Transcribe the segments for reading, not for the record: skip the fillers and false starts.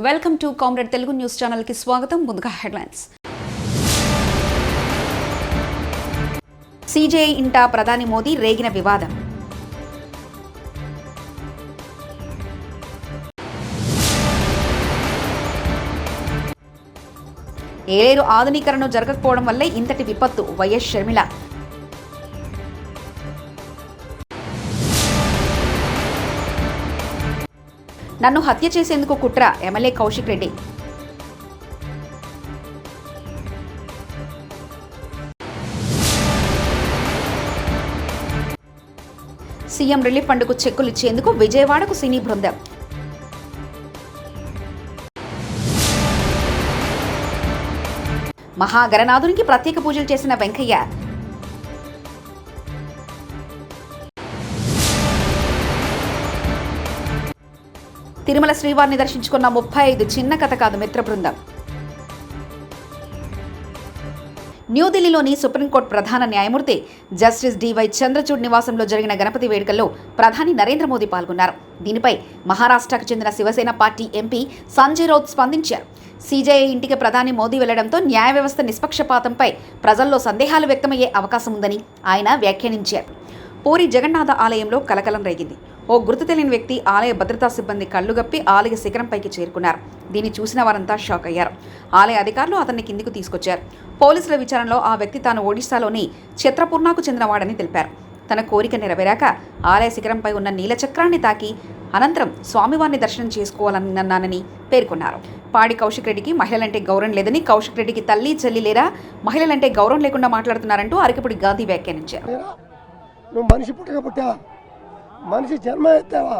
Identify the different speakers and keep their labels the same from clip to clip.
Speaker 1: Welcome to comrade Telugu news channel కి స్వాగతం. ముందుగా హెడ్లైన్స్. సిజేఐ ఇంట ప్రధాని మోదీ రేగిన వివాదం. ఏలేరు ఆధునీకరణ జరగకపోవడం వల్లే ఇంతటి విపత్తు. వైఎస్ షర్మిల. నన్ను హత్య చేసేందుకు కుట్ర. MLA Kaushik Reddy. CM relief ఫండ్కు చెక్కులు ఇచ్చేందుకు విజయవాడకు సినీ బృందం. మహాగణనాథునికి ప్రత్యేక పూజలు చేసిన వెంకయ్య. తిరుమల శ్రీవారిని దర్శించుకున్న 35 చిన్న కథ కాదు మిత్ర బృందం. న్యూఢిల్లీలోని సుప్రీంకోర్టు ప్రధాన న్యాయమూర్తి జస్టిస్ డివై చంద్రచూడ్ నివాసంలో జరిగిన గణపతి వేడుకల్లో ప్రధాని నరేంద్ర మోదీ పాల్గొన్నారు. దీనిపై మహారాష్ట్రకు చెందిన శివసేన పార్టీ ఎంపీ సంజయ్ రౌత్ స్పందించారు. సిజేఐ ఇంటికి ప్రధాని మోదీ వెళ్లడంతో న్యాయ వ్యవస్థ నిష్పక్షపాతంపై ప్రజల్లో సందేహాలు వ్యక్తమయ్యే అవకాశం ఉందని ఆయన వ్యాఖ్యానించారు. పూరి జగన్నాథ ఆలయంలో కలకలం రేగింది. ఓ గుర్తు తెలియని వ్యక్తి ఆలయ భద్రతా సిబ్బంది కళ్లుగప్పి ఆలయ శిఖరంపైకి చేరుకున్నారు. దీన్ని చూసిన వారంతా షాక్ అయ్యారు. ఆలయ అధికారులు అతన్ని కిందికి తీసుకొచ్చారు. పోలీసుల విచారణలో ఆ వ్యక్తి తాను ఒడిశాలోని ఛత్రపూర్ణాకు చెందినవాడని తెలిపారు. తన కోరిక నెరవేరాక ఆలయ శిఖరంపై ఉన్న నీలచక్రాన్ని తాకి అనంతరం స్వామివారిని దర్శనం చేసుకోవాలన్నానని పేర్కొన్నారు. పాడి కౌశిక్ రెడ్డికి మహిళలంటే గౌరవం లేదని, కౌశిక్ రెడ్డికి తల్లి చెల్లి లేరా, మహిళలంటే గౌరవం లేకుండా మాట్లాడుతున్నారంటూ అరకపూడి గాంధీ వ్యాఖ్యానించారు.
Speaker 2: నువ్వు మనిషి పుట్టక పుట్టావా, మనిషి జన్మ ఎత్తావా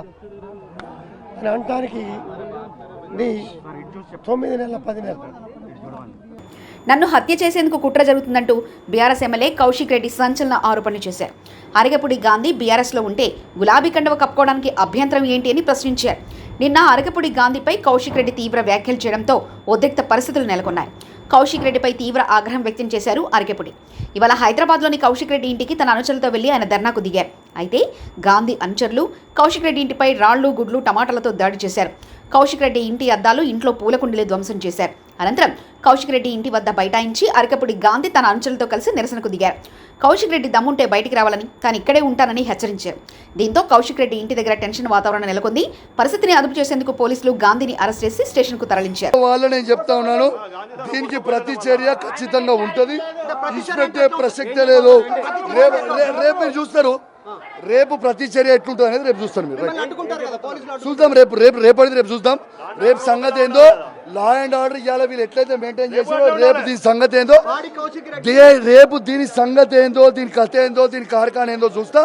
Speaker 2: అని అనటానికి నీ 9 నెలల 10 నెలలు.
Speaker 1: నన్ను హత్య చేసేందుకు కుట్ర జరుగుతుందంటూ బీఆర్ఎస్ ఎమ్మెల్యే కౌశిక్ రెడ్డి సంచలన ఆరోపణలు చేశారు. అరగపూడి గాంధీ బీఆర్ఎస్లో ఉంటే గులాబీ కండవ కప్పుకోవడానికి అభ్యంతరం ఏంటి అని ప్రశ్నించారు. నిన్న అరగపూడి గాంధీపై కౌశిక్ రెడ్డి తీవ్ర వ్యాఖ్యలు చేయడంతో ఉద్రిక్త పరిస్థితులు నెలకొన్నాయి. కౌశిక్ రెడ్డిపై తీవ్ర ఆగ్రహం వ్యక్తం చేశారు అరగపూడి. ఇవాళ హైదరాబాద్లోని కౌశిక్ రెడ్డి ఇంటికి తన అనుచరులతో వెళ్లి ఆయన ధర్నాకు దిగారు. అయితే గాంధీ అనుచరులు కౌశిక్ రెడ్డి ఇంటిపై రాళ్లు, గుడ్లు, టమాటాలతో దాడి చేశారు. కౌశిక్ రెడ్డి ఇంటి అద్దాలు, ఇంట్లో పూల కుండీలు ధ్వంసం చేశారు. అనంతరం కౌశిక్ రెడ్డి ఇంటి వద్ద బైఠాయించి అరకపూడి గాంధీ తన అనుచరులతో కలిసి నిరసనకు దిగారు. కౌశిక్ రెడ్డి దమ్ముంటే బయటికి రావాలని, తాను ఇక్కడే ఉంటానని హెచ్చరించారు. దీంతో కౌశిక్ రెడ్డి ఇంటి దగ్గర టెన్షన్ వాతావరణం నెలకొంది. పరిస్థితిని అదుపు చేసేందుకు పోలీసులు గాంధీని అరెస్ట్ చేసి స్టేషన్ కు తరలించారు.
Speaker 3: నేను చెప్తా ఉన్నాను, దీనికి ప్రతి చర్య ఖచ్చితంగా ఉంటది, ఇచ్చిపెట్టే ప్రసక్తే లేదు. రేపు మీరు చూస్తారు, రేపు ప్రతి చర్య ఎట్లుంటుంది అనేది రేపు చూస్తారు. మీరు చూద్దాం, రేపు చూద్దాం. రేపు సంగతి ఏందో, లా అండ్ ఆర్డర్ ఇవాళ వీళ్ళు ఎట్లయితే మెయింటైన్ చేసారో రేపు దీని సంగతి ఏందో, రేపు దీని సంగతి ఏందో, దీని కథ ఏందో, దీని కార్ఖాన ఏందో చూస్తా.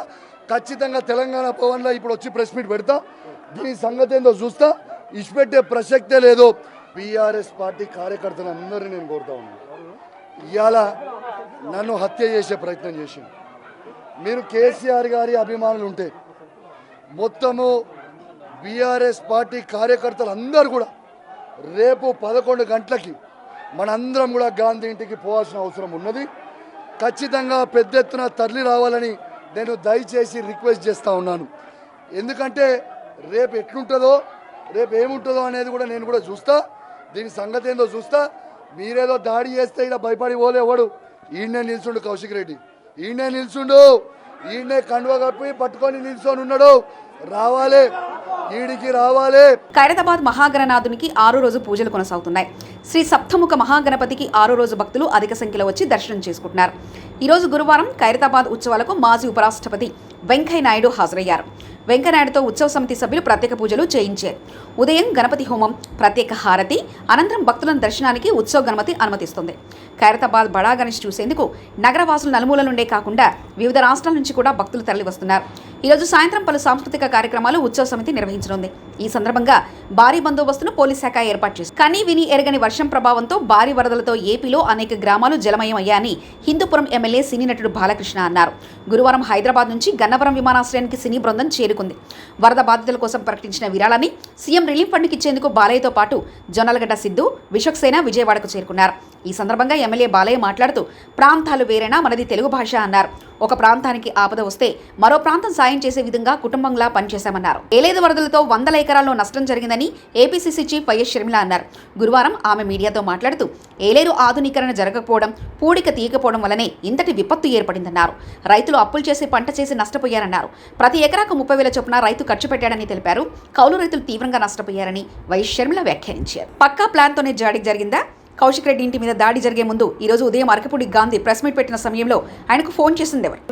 Speaker 3: ఖచ్చితంగా తెలంగాణ భవన్లో ఇప్పుడు వచ్చి ప్రెస్ మీట్ పెడతా. దీని సంగతి ఏందో చూస్తా, ఇచ్చిపెట్టే ప్రసక్తే లేదు. బీఆర్ఎస్ పార్టీ కార్యకర్తలు అందరినీ నేను కోరుతా ఉన్నాను, ఇవాళ నన్ను హత్య చేసే ప్రయత్నం చేసింది. మీరు కేసీఆర్ గారి అభిమానులు ఉంటే మొత్తము బీఆర్ఎస్ పార్టీ కార్యకర్తలు అందరూ కూడా రేపు 11 గంటలకి మనందరం కూడా గాంధీ ఇంటికి పోవాల్సిన అవసరం ఉన్నది. ఖచ్చితంగా పెద్ద ఎత్తున తరలి రావాలని నేను దయచేసి రిక్వెస్ట్ చేస్తూ ఉన్నాను. ఎందుకంటే రేపు ఎట్లుంటుందో, రేపు ఏముంటుందో అనేది కూడా నేను కూడా చూస్తా. దీని సంగతి ఏందో చూస్తా. మీరేదో దాడి చేస్తే ఇక్కడ భయపడి పోలేవాడు. ఈయనే నిల్చుండు కౌశిక్ రెడ్డి, ఈయనే నిల్చుండు, ఈయనే కండువ కప్పి పట్టుకొని నిల్చొని ఉన్నాడు. రావాలి, ఈడికి రావాలి.
Speaker 1: ఖైరతాబాద్ మహాగణనాథునికి 6 రోజు పూజలు కొనసాగుతున్నాయి. శ్రీ సప్తముఖ మహాగణపతికి 6 రోజు భక్తులు అధిక సంఖ్యలో వచ్చి దర్శనం చేసుకుంటున్నారు. ఈరోజు గురువారం ఖైరతాబాద్ ఉత్సవాలకు మాజీ ఉపరాష్ట్రపతి వెంకయ్య నాయుడు హాజరయ్యారు. వెంకయ్యనాయుడుతో ఉత్సవ సమితి సభ్యులు ప్రత్యేక పూజలు చేయించారు. ఉదయం గణపతి హోమం, ప్రత్యేక హారతి అనంతరం భక్తులను దర్శనానికి ఉత్సవ గణపతి అనుమతిస్తుంది. ఖైరతాబాద్ బడా గణేష్ చూసేందుకు నగరవాసులు నలుమూల నుండే కాకుండా వివిధ రాష్ట్రాల నుంచి కూడా భక్తులు తరలి వస్తున్నారు. ఈరోజు సాయంత్రం పలు సాంస్కృతిక కార్యక్రమాలు ఉత్సవ సమితి నిర్వహించనుంది. ఈ సందర్భంగా భారీ బందోబస్తును పోలీస్ శాఖ ఏర్పాటు చేసింది. కనీ విని ఎరగని వర్షం ప్రభావంతో భారీ వరదలతో ఏపీలో అనేక గ్రామాలు జలమయమయ్యాయని హిందూపురం ఎమ్మెల్యే సినీ నటుడు బాలకృష్ణ అన్నారు. గురువారం హైదరాబాద్ నుంచి గన్నవరం విమానాశ్రయానికి సినీ బృందం చేరుకుంది. నెలకొంది. వరద బాధితుల కోసం ప్రకటించిన విరాళాన్ని సీఎం రిలీఫ్ ఫండ్కి ఇచ్చేందుకు బాలయ్యతో పాటు జొన్నలగడ్డ సిద్ధు, విశ్వక్సేన విజయవాడకు చేరుకున్నారు. ఈ సందర్భంగా ఎమ్మెల్యే బాలయ్య మాట్లాడుతూ ప్రాంతాలు వేరైనా మనది తెలుగు భాష అన్నారు. ఒక ప్రాంతానికి ఆపద వస్తే మరో ప్రాంతం సాయం చేసే విధంగా కుటుంబంలా పనిచేశామన్నారు. ఏలేదు వరదలతో 100 ఎకరాల్లో నష్టం జరిగిందని ఏపీసీసీ చీఫ్ వైఎస్ షర్మిల అన్నారు. గురువారం ఆమె మీడియాతో మాట్లాడుతూ ఏలేరు ఆధునీకరణ జరగకపోవడం, పూడిక తీయకపోవడం వల్లనే ఇంతటి విపత్తు ఏర్పడిందన్నారు. రైతులు అప్పులు చేసి పంట చేసి నష్టపోయారన్నారు. ప్రతి ఎకరాకు 30,000 చొప్పున రైతు ఖర్చు పెట్టాడని తెలిపారు. కౌలు రైతులు తీవ్రంగా నష్టపోయారని వైఎస్ షర్మిల వ్యాఖ్యానించారు. పక్కా ప్లాన్తోనే జాడి జరిగిందా? కౌశిక్ రెడ్డి ఇంటి మీద దాడి జరిగే ముందు ఈ రోజు ఉదయం అరకపూడి గాంధీ ప్రెస్ మీట్ పెట్టిన సమయంలో ఆయనకు ఫోన్ చేసింది ఎవరు?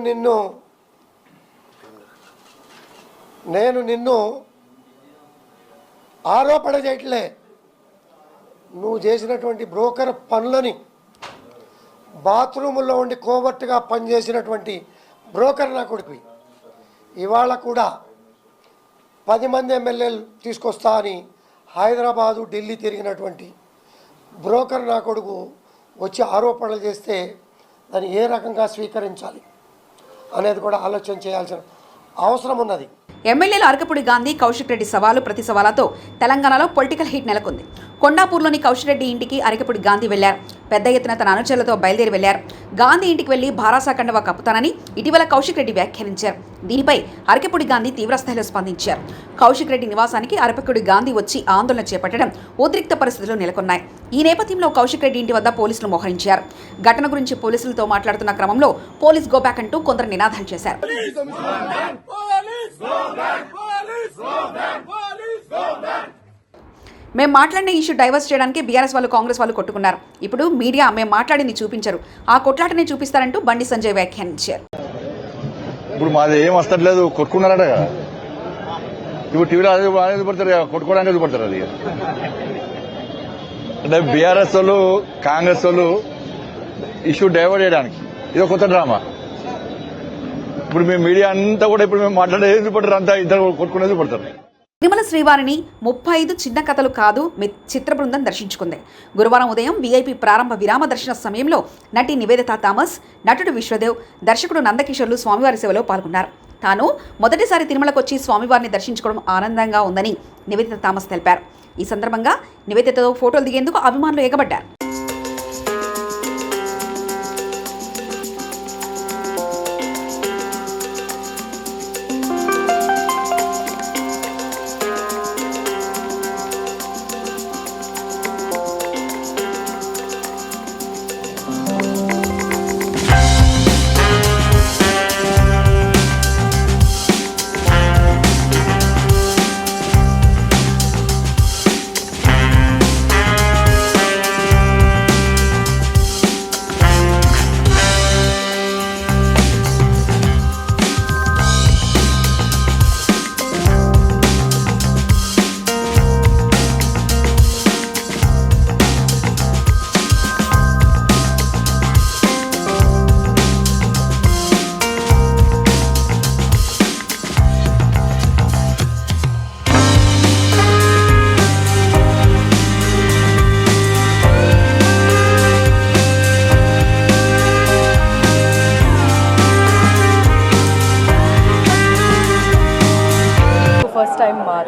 Speaker 2: నేను నిన్ను ఆరోపణ చేయట్లే. నువ్వు చేసినటువంటి బ్రోకర్ పనులని, బాత్రూముల్లో ఉండి కోవర్ట్గా పనిచేసినటువంటి బ్రోకర్ నా కొడుకు ఇవాళ కూడా 10 మంది ఎమ్మెల్యేలు తీసుకొస్తా అని హైదరాబాదు, ఢిల్లీ తిరిగినటువంటి బ్రోకర్ నా కొడుకు వచ్చి ఆరోపణలు చేస్తే దాన్ని ఏ రకంగా స్వీకరించాలి అనేది కూడా ఆలోచన చేయాల్సిన అవసరం ఉన్నది.
Speaker 1: ఎమ్మెల్యేలు అరకపూడి గాంధీ, కౌశిక్ రెడ్డి సవాలు ప్రతి సవాలతో తెలంగాణలో పొలిటికల్ హీట్ నెలకొంది. కొండాపూర్లోని కౌశిక్ రెడ్డి ఇంటికి అరకపూడి గాంధీ వెళ్లారు. పెద్ద ఎత్తున తన అనుచరులతో బయలుదేరి వెళ్లారు. గాంధీ ఇంటికి వెళ్లి భారాసా కండవా కప్పుతానని ఇటీవల కౌశిక్ రెడ్డి వ్యాఖ్యానించారు. దీనిపై అరకపూడి గాంధీ తీవ్రస్థాయిలో స్పందించారు. కౌశిక్ రెడ్డి నివాసానికి అరకపూడి గాంధీ వచ్చి ఆందోళన చేపట్టడం ఉద్రిక్త పరిస్థితులు నెలకొన్నాయి. ఈ నేపథ్యంలో కౌశిక్ రెడ్డి ఇంటి వద్ద పోలీసులు మోహరించారు. ఘటన గురించి పోలీసులతో మాట్లాడుతున్న క్రమంలో పోలీస్ గోబ్యాక్ అంటూ కొందరు నినాదాలు చేశారు. మేము మాట్లాడిన ఇష్యూ డైవర్స్ చేయడానికి బీఆర్ఎస్ వాళ్ళు, కాంగ్రెస్ వాళ్ళు కొట్టుకున్నారు. ఇప్పుడు మీడియా మేము మాట్లాడింది చూపించరు, ఆ కొట్లాటనే చూపిస్తారంటూ బండి సంజయ్ వ్యాఖ్యానించారు.
Speaker 4: ఇప్పుడు మాది ఏం వస్తట్లేదు, కొట్టుకున్నారట కదా. ఇప్పుడు టీవీలో అదే పడతారు, కొట్టుకోవడానికి పడతారు. అది అంటే బీఆర్ఎస్ వాళ్ళు, కాంగ్రెస్ వాళ్ళు ఇష్యూ డైవర్ట్ చేయడానికి ఇది కొత్త డ్రామా. ఇప్పుడు మేము మీడియా అంతా కూడా ఇప్పుడు మేము మాట్లాడేది పడతారు, అంతా ఇద్దరు కొట్టుకునేది పడతారు.
Speaker 1: తిరుమల శ్రీవారిని 35 చిన్న కథలు కాదు చిత్ర బృందం దర్శించుకుంది. గురువారం ఉదయం వీఐపీ ప్రారంభ విరామ దర్శన సమయంలో నటి నివేదిత థామస్, నటుడు విశ్వదేవ్, దర్శకుడు నందకిషోర్లు స్వామివారి సేవలో పాల్గొన్నారు. తాను మొదటిసారి తిరుమలకు వచ్చి స్వామివారిని దర్శించుకోవడం ఆనందంగా ఉందని నివేదిత థామస్ తెలిపారు. ఈ సందర్భంగా నివేదితతో ఫోటోలు దిగేందుకు అభిమానులు ఎగబడ్డారు.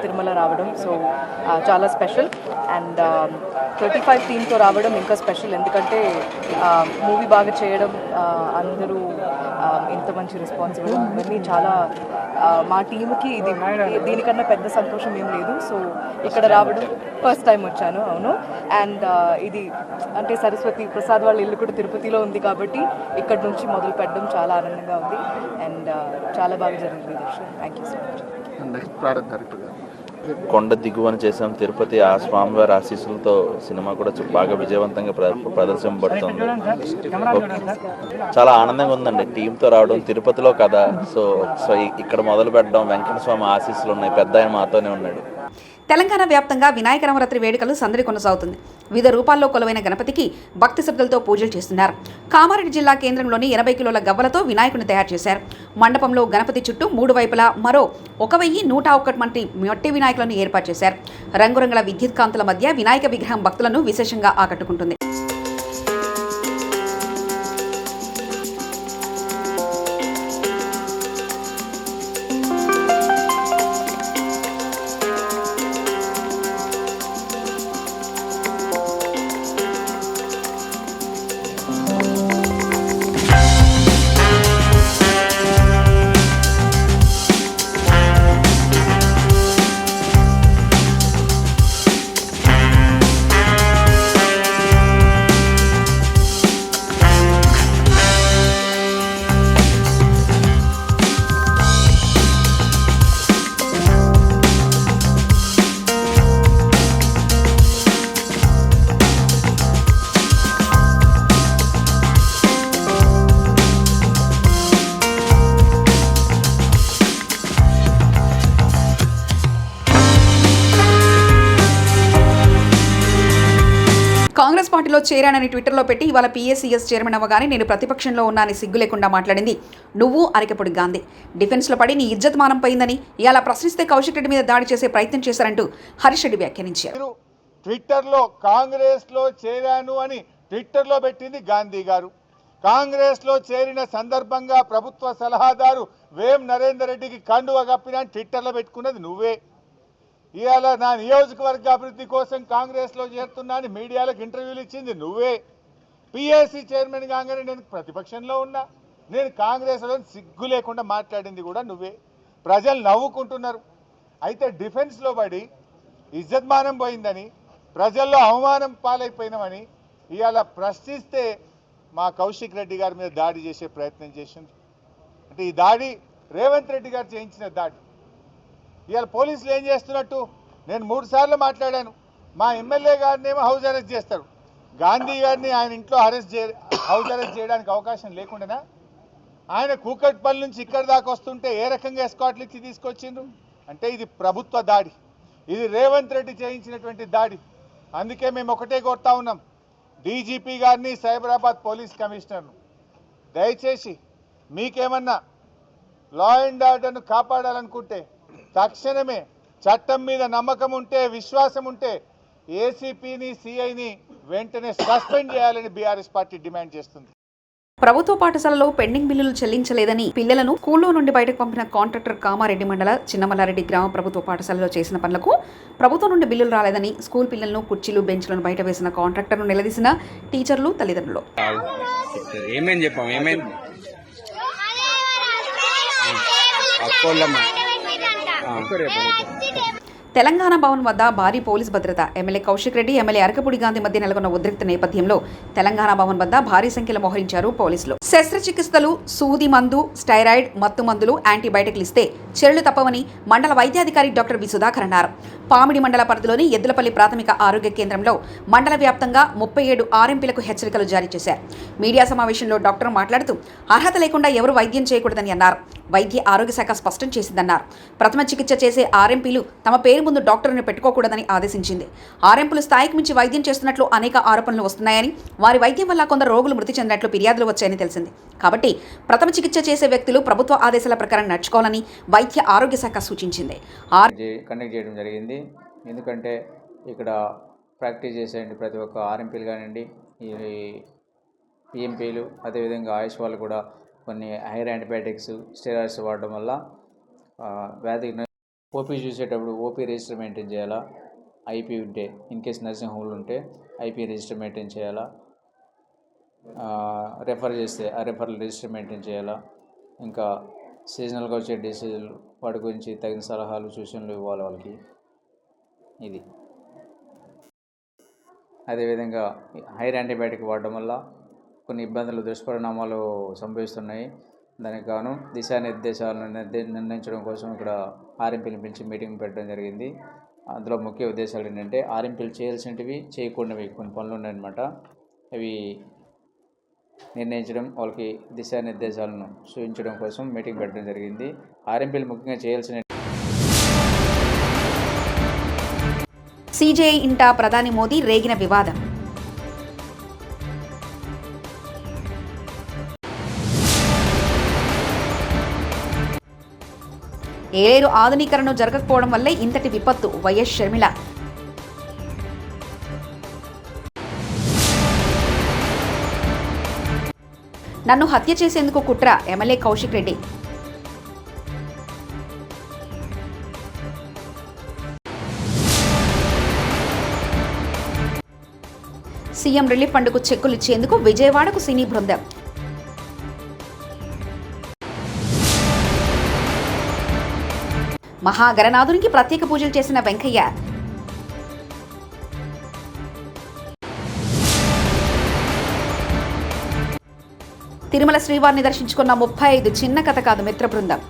Speaker 5: తిరుమల రావడం సో చాలా స్పెషల్. అండ్ 35 టీమ్తో రావడం ఇంకా స్పెషల్, ఎందుకంటే మూవీ బాగా చేయడం, అందరూ ఇంత మంచి రెస్పాన్స్ ఇవ్వడం ఇవన్నీ చాలా మా టీంకి ఇది దీనికన్నా పెద్ద సంతోషం ఏం లేదు. సో ఇక్కడ రావడం ఫస్ట్ టైం వచ్చాను. అవును. అండ్ ఇది అంటే సరస్వతి ప్రసాద్ వాళ్ళ ఇల్లు కూడా తిరుపతిలో ఉంది కాబట్టి ఇక్కడ నుంచి మొదలు పెట్టడం చాలా ఆనందంగా ఉంది. అండ్ చాలా బాగా జరిగింది దర్శనం. Thank you so much.
Speaker 6: కొండ దిగువన చేసాం తిరుపతి, ఆ స్వామివారి ఆశీస్సులతో సినిమా కూడా బాగా విజయవంతంగా ప్రదర్శింపబడుతుంది. చాలా ఆనందంగా ఉందండి టీంతో రావడం, తిరుపతిలో కదా. సో ఇక్కడ మొదలు పెట్టడం, వెంకట స్వామి ఆశీస్సులు ఉన్నాయి, పెద్ద ఆయన మాతోనే ఉన్నాడు.
Speaker 1: తెలంగాణ వ్యాప్తంగా వినాయక నవరాత్రి వేడుకలు సందడి కొనసాగుతుంది. వివిధ రూపాల్లో కొలువైన గణపతికి భక్తి శ్రద్ధలతో పూజలు చేస్తున్నారు. కామారెడ్డి జిల్లా కేంద్రంలోని 80 కిలోల గవ్వలతో వినాయకుని తయారు చేశారు. మండపంలో గణపతి చుట్టూ 3 వైపులా మరో 1101 మట్టి వినాయకులను ఏర్పాటు చేశారు. రంగురంగుల విద్యుత్ కాంతుల మధ్య వినాయక విగ్రహం భక్తులను విశేషంగా ఆకట్టుకుంటుంది. కాంగ్రెస్ పార్టీలో చేరానని ట్విట్టర్లో పెట్టి ఇవాళ PACS చైర్మన్ అవ్వగానే నేను ప్రతిపక్షంలో ఉన్నానని సిగ్గు లేకుండా మాట్లాడింది నువ్వు అరికపొడి గాంధీ. డిఫెన్స్లో పడి నీ ఇజ్జత్ మానం పోయిందని ఇలా ప్రశ్నిస్తే కౌశిక్ రెడ్డి మీద దాడి చేసే ప్రయత్నం చేశారంటూ హరీష్ రెడ్డి వ్యాఖ్యానించారు.
Speaker 7: ట్విట్టర్లో కాంగ్రెస్లో చేరాను అని ట్విట్టర్లో పెట్టింది గాంధీ గారు. కాంగ్రెస్లో చేరిన సందర్భంగా ప్రభుత్వ సలహాదారు వేం నరేందర్ రెడ్డికి కండువ కప్పిన ట్విట్టర్లో పెట్టుకున్నది నువ్వే. ఇవాళ నా నియోజకవర్గ అభివృద్ధి కోసం కాంగ్రెస్లో చేరుతున్నా అని మీడియాలకు ఇంటర్వ్యూలు ఇచ్చింది నువ్వే. PAC చైర్మన్ కాగానే నేను ప్రతిపక్షంలో ఉన్నా, నేను కాంగ్రెస్లో సిగ్గు లేకుండా మాట్లాడింది కూడా నువ్వే. ప్రజలు నవ్వుకుంటున్నారు. అయితే డిఫెన్స్లో పడి ఇజ్జత్మానం పోయిందని, ప్రజల్లో అవమానం పాలైపోయినామని ఇవాళ ప్రశ్నిస్తే మా కౌశిక్ రెడ్డి గారి మీద దాడి చేసే ప్రయత్నం చేసింది. అంటే ఈ దాడి రేవంత్ రెడ్డి గారు చేయించిన దాడి. ఇవాళ పోలీసులు ఏం చేస్తున్నట్టు నేను 3 సార్లు మాట్లాడాను. మా ఎమ్మెల్యే గారిని ఏమో హౌస్ అరెస్ట్ చేస్తారు, గాంధీ గారిని ఆయన ఇంట్లో హౌస్ అరెస్ట్ చేయడానికి అవకాశం లేకుండానా? ఆయన కూకట్పల్లి నుంచి ఇక్కడ దాకా వస్తుంటే ఏ రకంగా ఎస్కాట్లు ఇచ్చి తీసుకొచ్చిండ్రు? అంటే ఇది ప్రభుత్వ దాడి, ఇది రేవంత్ రెడ్డి చేయించినటువంటి దాడి. అందుకే మేము ఒకటే కోరుతా ఉన్నాం, DGP గారిని, సైబరాబాద్ పోలీస్ కమిషనర్ను, దయచేసి మీకేమన్నా లా అండ్ ఆర్డర్ను కాపాడాలనుకుంటే తక్షణమే చట్టం మీద నమ్మకం ఉంటే, విశ్వాసం ఉంటే ACPని, CIని వెంటనే సస్పెండ్ చేయాలని BRS పార్టీ డిమాండ్ చేస్తుంది.
Speaker 1: ప్రభుత్వ పాఠశాలలో పెండింగ్ బిల్లులు చెల్లించలేదని పిల్లలను స్కూల్లో నుండి బయటకు పంపిన కాంట్రాక్టర్ కామారెడ్డి మండల చిన్నమల్లారెడ్డి గ్రామ ప్రభుత్వ పాఠశాలలో చేసిన పనులకు ప్రభుత్వం నుండి బిల్లులు రాలేదని స్కూల్ పిల్లలను కుర్చీలు బెంచ్లను బయట వేసిన కాంట్రాక్టర్ను నిలదీసిన టీచర్లు, తల్లిదండ్రులు. తెలంగాణ భవన్ వద్ద భారీ పోలీస్ భద్రత. ఎమ్మెల్యే కౌశిక్ రెడ్డి, ఎమ్మెల్యే అరకపూడి గాంధీ మధ్య నెలకొన్న ఉద్రిక్త నేపథ్యంలో తెలంగాణ భవన్ వద్ద భారీ సంఖ్యలో మోహరించారు పోలీసులు. శస్త్రచికిత్సలు, సూది మందు, స్టైరాయిడ్, మత్తు మందులు, యాంటీబయాటిక్లు ఇస్తే చర్యలు తప్పవని మండల వైద్యాధికారి డాక్టర్ వి సుధాకర్ అన్నారు. పామిడి మండల పరిధిలోని ఎద్దులపల్లి ప్రాథమిక ఆరోగ్య కేంద్రంలో మండల వ్యాప్తంగా 37 RMPలకు హెచ్చరికలు జారీ చేశారు. మీడియా సమావేశంలో డాక్టర్ మాట్లాడుతూ అర్హత లేకుండా ఎవరు వైద్యం చేయకూడదని అన్నారు. వైద్య ఆరోగ్య శాఖ స్పష్టం చేసిందన్నారు. ప్రథమ చికిత్స చేసే RMPలు తమ పేరు ముందు డాక్టర్ను పెట్టుకోకూడదని ఆదేశించింది. RMPలు స్థాయికి మించి వైద్యం చేస్తున్నట్లు అనేక ఆరోపణలు వస్తున్నాయని, వారి వైద్యం వల్ల కొందరు రోగులు మృతి చెందినట్లు ఫిర్యాదులు వచ్చాయని తెలిసింది. కాబట్టి ప్రథమ చికిత్స చేసే వ్యక్తులు ప్రభుత్వ ఆదేశాల ప్రకారం నడుచుకోవాలని వైద్య ఆరోగ్య శాఖ సూచించింది.
Speaker 8: కండక్ట్ చేయడం జరిగింది. ఎందుకంటే ఇక్కడ ప్రాక్టీస్ చేసే ప్రతి ఒక్క RMPలు కానివ్వండి, ఈ PMPలు, అదేవిధంగా ఆయుష్ వాళ్ళు కూడా కొన్ని హైర్ యాంటీబయాటిక్స్, స్టెరాయిడ్స్ వాడడం వల్ల వ్యాధికి ఓపీ చూసేటప్పుడు OP రిజిస్టర్ మెయింటైన్ చేయాలా, IP ఉంటే, ఇన్ కేస్ నర్సింగ్ హోమ్లు ఉంటే IP రిజిస్టర్ మెయింటైన్ చేయాలా, రెఫర్ చేస్తే ఆ రెఫరల్ రిజిస్టర్ మెయింటైన్ చేయాలా, ఇంకా సీజనల్గా వచ్చే డిసీజులు వాటి గురించి తగిన సలహాలు, సూచనలు ఇవ్వాలి వాళ్ళకి. ఇది అదేవిధంగా హైర్ యాంటీబయాటిక్ వాడడం వల్ల కొన్ని ఇబ్బందులు, దుష్పరిణామాలు సంభవిస్తున్నాయి. దానికి గాను దిశానిర్దేశాలను నిర్ణయించడం కోసం ఇక్కడ RMPని పిలిచి మీటింగ్ పెట్టడం జరిగింది. అందులో ముఖ్య ఉద్దేశాలు ఏంటంటే RMPలు చేయాల్సినవి, చేయకూడనివి కొన్ని పనులు ఉన్నాయన్నమాట. అవి నిర్ణయించడం, వాళ్ళకి దిశానిర్దేశాలను సూచించడం కోసం మీటింగ్ పెట్టడం జరిగింది. RMPలు ముఖ్యంగా చేయాల్సిన
Speaker 1: CJI ఇంట ప్రధాని మోదీ రేగిన వివాదం. ఏలేరు ఆధునీకరణ జరగకపోవడం వల్లే ఇంతటి విపత్తు. వైఎస్ షర్మిల. నన్ను హత్య చేసేందుకు కుట్ర. MLA Kaushik Reddy. CM relief ఫండ్కు చెక్కులు ఇచ్చేందుకు విజయవాడకు సినీ బృందం. మహాగణనాథునికి ప్రత్యేక పూజలు చేసిన వెంకయ్య. తిరుమల శ్రీవారిని దర్శించుకున్న 35 చిన్న కథ కాదు మిత్ర బృందం.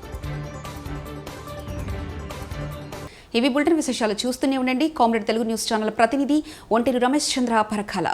Speaker 1: ఇవి బులెటిన్ విశేషాలు. చూస్తూనే ఉండండి కామ్రేడ్ తెలుగు న్యూస్ ఛానల్ ప్రతినిధి ఒంటేరు రమేష్ చంద్ర పరకాల.